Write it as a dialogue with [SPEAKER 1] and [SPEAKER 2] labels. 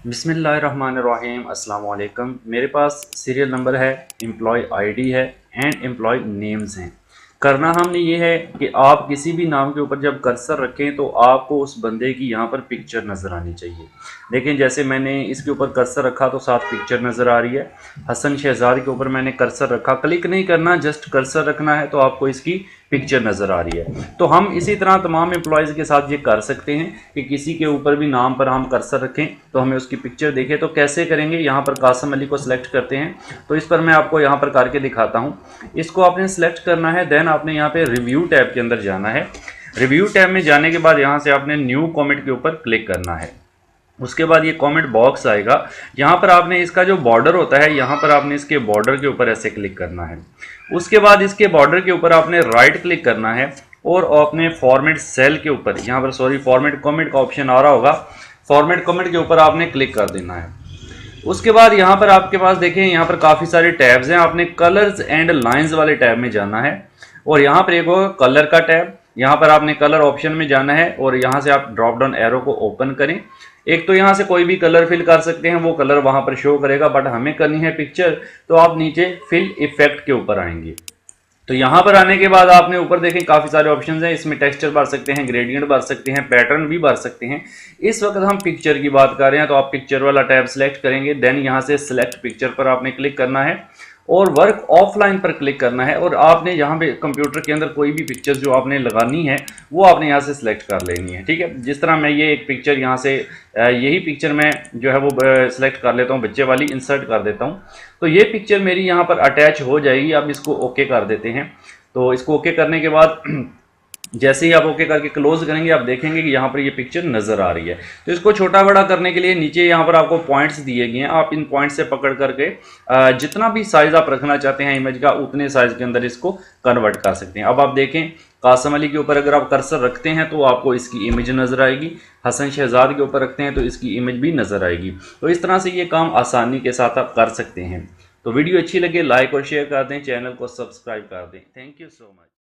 [SPEAKER 1] बिस्मिल्लाहिर्रहमानिर्रहीम अस्सलाम वालेकुम। मेरे पास सीरियल नंबर है, एम्प्लॉय आईडी है एंड एम्प्लॉय नेम्स हैं। करना हमने ये है कि आप किसी भी नाम के ऊपर जब कर्सर रखें तो आपको उस बंदे की यहाँ पर पिक्चर नज़र आनी चाहिए। लेकिन जैसे मैंने इसके ऊपर कर्सर रखा तो साथ पिक्चर नज़र आ रही है। हसन शहजाद के ऊपर मैंने कर्सर रखा, क्लिक नहीं करना, जस्ट कर्सर रखना है तो आपको इसकी पिक्चर नज़र आ रही है। तो हम इसी तरह तमाम एम्प्लॉयज़ के साथ ये कर सकते हैं कि किसी के ऊपर भी नाम पर हम कर्सर रखें तो हमें उसकी पिक्चर देखें। तो कैसे करेंगे, यहाँ पर कासम अली को सिलेक्ट करते हैं। तो इस पर मैं आपको यहाँ पर करके दिखाता हूँ। इसको आपने सेलेक्ट करना है, देन आपने यहाँ पे रिव्यू टैब के अंदर जाना है। रिव्यू टैब में जाने के बाद यहाँ से आपने न्यू कॉमेंट के ऊपर क्लिक करना है। उसके बाद ये कमेंट बॉक्स आएगा, यहाँ पर आपने इसका जो बॉर्डर होता है यहाँ पर आपने इसके बॉर्डर के ऊपर ऐसे क्लिक करना है। उसके बाद इसके बॉर्डर के ऊपर आपने राइट क्लिक करना है और आपने फॉर्मेट सेल के ऊपर, यहाँ पर सॉरी फॉर्मेट कमेंट का ऑप्शन आ रहा होगा, फॉर्मेट कमेंट के ऊपर आपने क्लिक कर देना है। उसके बाद यहाँ पर आपके पास देखें, यहाँ पर काफ़ी सारे टैब्स हैं, आपने कलर्स एंड लाइंस वाले टैब में जाना है और यहाँ पर एक होगा कलर का टैब। यहाँ पर आपने कलर ऑप्शन में जाना है और यहाँ से आप ड्रॉप डाउन एरो को ओपन करें। एक तो यहाँ से कोई भी कलर फिल कर सकते हैं, वो कलर वहाँ पर शो करेगा, बट हमें करनी है पिक्चर तो आप नीचे फिल इफेक्ट के ऊपर आएंगे। तो यहाँ पर आने के बाद आपने ऊपर देखें काफ़ी सारे ऑप्शंस हैं, इसमें टेक्सचर भर सकते हैं, ग्रेडियंट भर सकते हैं, पैटर्न भी भर सकते हैं। इस वक्त हम पिक्चर की बात कर रहे हैं तो आप पिक्चर वाला टैब सेलेक्ट करेंगे, देन यहाँ से सिलेक्ट पिक्चर पर आपने क्लिक करना है और वर्क ऑफलाइन पर क्लिक करना है और आपने यहाँ पे कंप्यूटर के अंदर कोई भी पिक्चर जो आपने लगानी है वो आपने यहाँ से सिलेक्ट कर लेनी है। ठीक है, जिस तरह मैं ये एक पिक्चर यहाँ से यही पिक्चर मैं जो है वो सिलेक्ट कर लेता हूँ, बच्चे वाली इंसर्ट कर देता हूँ। तो ये पिक्चर मेरी यहाँ पर अटैच हो जाएगी। अब इसको ओके कर देते हैं। तो इसको ओके करने के बाद जैसे ही आप ओके करके क्लोज करेंगे आप देखेंगे कि यहाँ पर ये पिक्चर नज़र आ रही है। तो इसको छोटा बड़ा करने के लिए नीचे यहाँ पर आपको पॉइंट्स दिए गए हैं, आप इन पॉइंट्स से पकड़ करके जितना भी साइज़ आप रखना चाहते हैं इमेज का उतने साइज़ के अंदर इसको कन्वर्ट कर सकते हैं। अब आप देखें कासम अली के ऊपर अगर आप कर्सर रखते हैं तो आपको इसकी इमेज नज़र आएगी, हसन शहजाद के ऊपर रखते हैं तो इसकी इमेज भी नज़र आएगी। तो इस तरह से ये काम आसानी के साथ आप कर सकते हैं। तो वीडियो अच्छी लगे लाइक और शेयर कर दें, चैनल को सब्सक्राइब कर दें। Thank you so much.